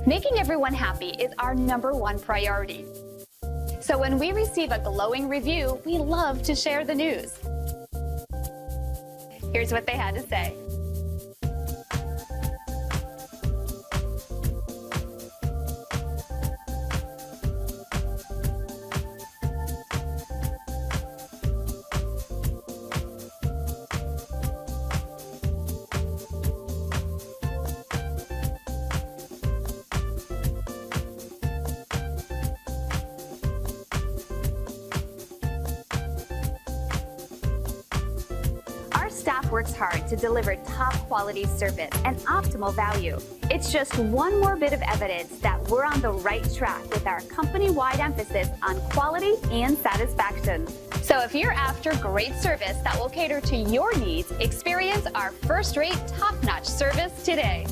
Making everyone happy is our #1 priority. So when we receive a glowing review, we love to share the news. Here's what they had to say. Our staff works hard to deliver top quality service and optimal value. It's just one more bit of evidence that we're on the right track with our company-wide emphasis on quality and satisfaction. So if you're after great service that will cater to your needs, experience our first-rate, top-notch service today.